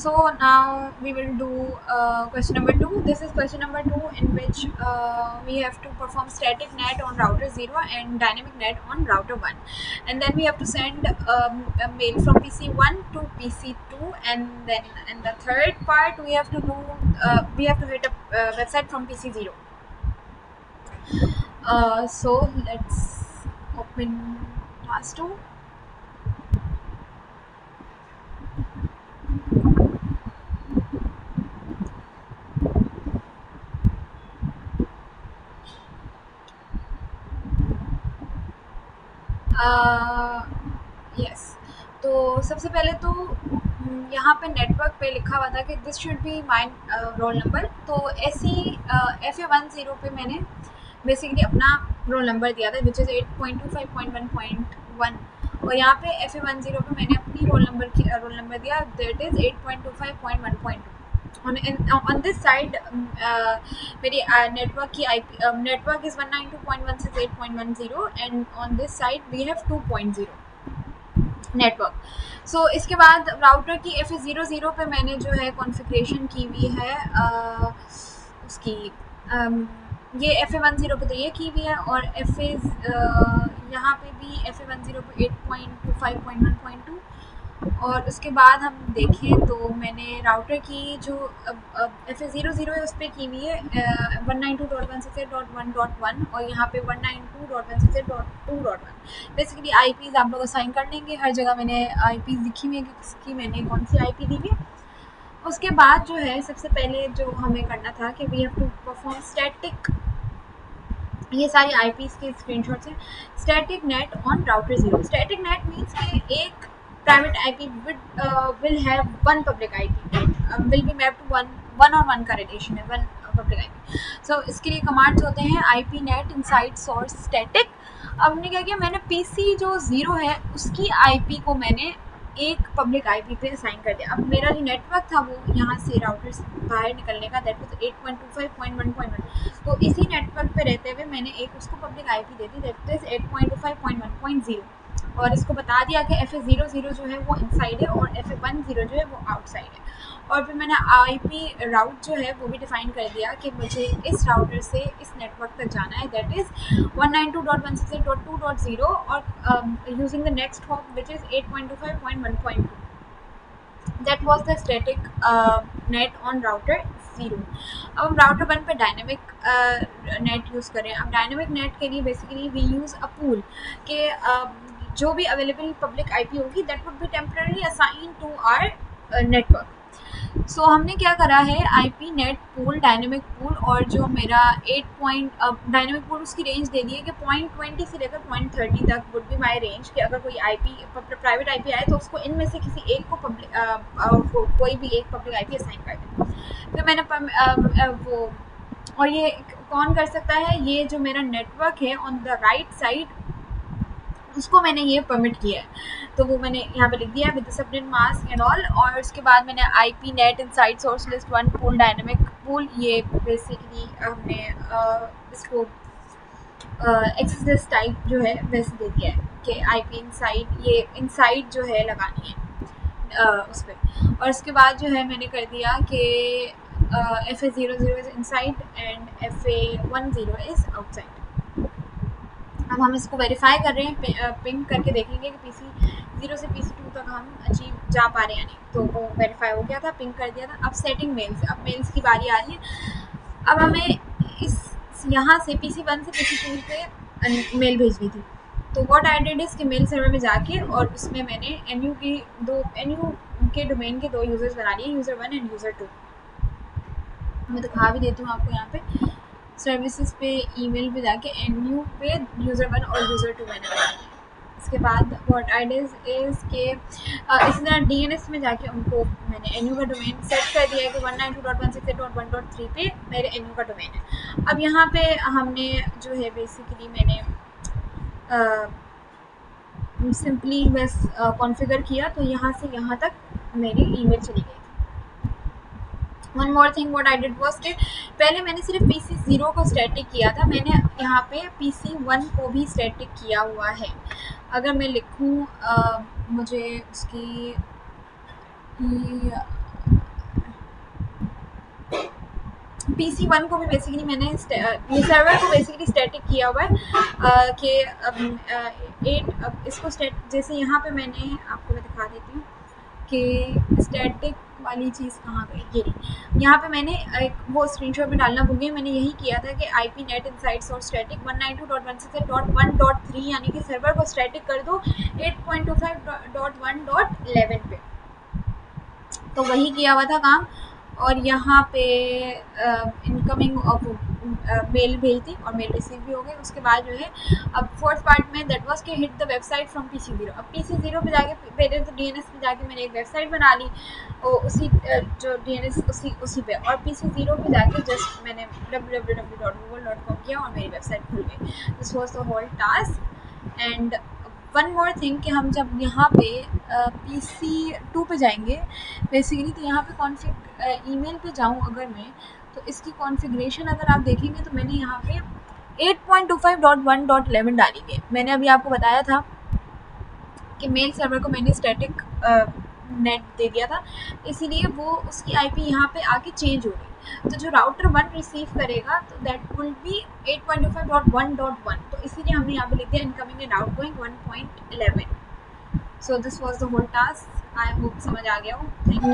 So now we will do question number 2. This is question number 2 in which we have to perform static net on router 0 and dynamic net on router 1, and then we have to send a mail from PC1 to PC2, and then in the third part we have to do we have to hit a website from PC0. So let's open task 2. Yes, तो सबसे पहले तो यहाँ पे network पे लिखा हुआ था कि this should be my roll number. तो ऐसी FA10 पे मैंने बेसिकली अपना रोल नंबर दिया था विच इज़ 8.25.1.1, और यहाँ पे FA10 पे मैंने अपनी रोल नंबर दिया that is 8.25.1.2। on this side मेरी network की IP network is 192.168.10 and on this side we have 2.0 network. So इसके बाद राउटर की FA00 पे मैंने जो है कॉन्फ़िगरेशन की हुई है उसकी ये FA10 पे तो ये की हुई है, और यहाँ पे भी FA10 पे 8.25.1.2, और उसके बाद हम देखें तो मैंने राउटर की जो FA00 है उस पर की हुई है 192.168.1.1 और यहाँ पे 192.168.2.1। बेसिकली IPs आप लोग असाइन कर लेंगे, हर जगह मैंने IPs लिखी हुई है कि किसकी मैंने कौन सी IP दी हुई है। उसके बाद जो है सबसे पहले जो हमें करना था कि we have to perform static, ये सारी IPs के स्क्रीनशॉट्स हैं, static NAT on router 0। Static NAT means कि एक private IP will have one public IP, will be mapped to one-on-one का रिलेशन है, one public IP। सो इसके लिए कमांड्स होते हैं IP net inside source static। अब हमने क्या किया, मैंने PC जो 0 है उसकी IP को मैंने एक पब्लिक IP पे असाइन कर दिया। अब मेरा जो नेटवर्क था वो यहाँ से राउटर से बाहर निकलने का दैट वाज 8.25.1.1, तो इसी नेटवर्क पे रहते हुए मैंने एक उसको public IP they the that is 8.25.1.0, और इसको बता दिया कि FA00 जो है वो इनसाइड है और FA10 जो है वो आउटसाइड है। और फिर मैंने IP राउट जो है वो भी डिफाइन कर दिया कि मुझे इस राउटर से इस नेटवर्क तक जाना है दैट इज़ 192.168.2.0 और using the next hop which is 8.25.1.2। That was the static NAT on router 0। अब हम राउटर 1 पे डायनेमिक नेट यूज़ करें। अब डायनेमिक नेट के लिए basically we use a pool के जो भी अवेलेबल पब्लिक IP होगी that would be temporary assign to our network. So हमने क्या करा है, IP NAT pool dynamic pool, और जो मेरा 8 डायनेमिक पूल उसकी रेंज दे दी है कि 0.20 से लेकर 0.30 तक वुड बी माई रेंज कि अगर कोई IP प्राइवेट IP आए तो उसको इनमें से किसी एक को कोई भी एक पब्लिक IP असाइन कर दे। तो मैंने वो, और ये कौन कर सकता है, ये जो मेरा नेटवर्क है ऑन द राइट साइड उसको मैंने ये परमिट किया है, तो वो मैंने यहाँ पे लिख दिया है with subnet mask and all. और उसके बाद मैंने IP net inside source list 1 pool dynamic pool, ये बेसिकली हमने इसको एक्सेस लिस्ट टाइप जो है वैसे दे दिया है कि IP इनसाइड, ये इनसाइड जो है लगानी है उस पर। और उसके बाद जो है मैंने कर दिया कि FA00 is inside and FA10 is outside. अब हम इसको वेरीफाई कर रहे हैं, पिंग करके देखेंगे कि PC0 से PC2 तक हम अचीव जा पा रहे हैं या नहीं। तो वो वेरीफाई हो गया था, पिंग कर दिया था। अब सेटिंग मेल्स, अब मेल्स की बारी आ रही है। अब हमें इस यहाँ से PC1 से PC2 पे मेल भेजनी थी, तो व्हाट आई डिड इज़ कि मेल सर्वर में जाके और उसमें मैंने NU के डोमेन के 2 यूज़र्स बना लिए, यूज़र 1 एंड यूज़र 2। मैं दिखा भी देती हूँ आपको यहाँ पे सर्विसेज पे ईमेल पे जाके NU पे यूज़र 1 और यूज़र 2 मैंने बनाया है। इसके बाद व्हाट आई डिड इज़ के इसी तरह DNS में जाके उनको मैंने NU का डोमेन सेट कर दिया है कि 192.168.1.3 पे मेरे NU का डोमेन है। अब यहाँ पे हमने जो है बेसिकली मैंने सिंपली बस कॉन्फ़िगर किया, तो यहाँ से यहाँ तक मेरी ईमेल चली गई। One more thing what I did was कि पहले मैंने सिर्फ PC0 को स्टैटिक किया था, मैंने यहाँ पे PC1 को भी स्टैटिक किया हुआ है। अगर मैं लिखूँ मुझे उसकी PC 1 को भी बेसिकली मैंने ये सर्वर को बेसिकली स्टैटिक किया हुआ है कि 8 इसको जैसे यहाँ पे मैंने आपको मैं दिखा देती हूँ कि स्टैटिक वाली चीज़ कहाँ गई, ये रही। यहाँ पे मैंने एक वो स्क्रीनशॉट में डालना भूल गई, मैंने यही किया था कि IP नेट इनसाइट्स और स्टैटिक 192.168.1.3 यानी कि सर्वर को स्टैटिक कर दो 8.25.1.11 पे, तो वही किया हुआ था काम। और यहाँ पे इनकमिंग मेल भेज दी और मेल रिसीव भी हो गई। उसके बाद जो है अब फोर्थ पार्ट में दैट वाज कि hit the website from PC0। अब PC0 पे जाके पहले तो DNS पे जाके मैंने एक वेबसाइट बना ली और उसी जो DNS उसी पे, और PC0 पे जाके जस्ट मैंने www.google.com किया और मेरी वेबसाइट खुल गई। This was the whole task. And one more thing कि हम जब यहाँ पे PC2 पे जाएंगे बेसिकली, तो यहाँ पे कॉन्फ़िग ईमेल पे जाऊँ अगर मैं, तो इसकी कॉन्फ़िगरेशन अगर आप देखेंगे तो मैंने यहाँ पे 8.25.1.11 डाली है। मैंने अभी आपको बताया था कि मेल सर्वर को मैंने स्टैटिक नेट दे दिया था, इसीलिए वो उसकी IP यहाँ पे आके चेंज हो गई। तो जो राउटर 1 रिसीव करेगा तो दैट विल बी 8.25.1.1, तो इसीलिए हमने यहाँ पे लिख दिया incoming and outgoing 1.11। So this was the whole task. I hope समझ आ गया हो। Thank you.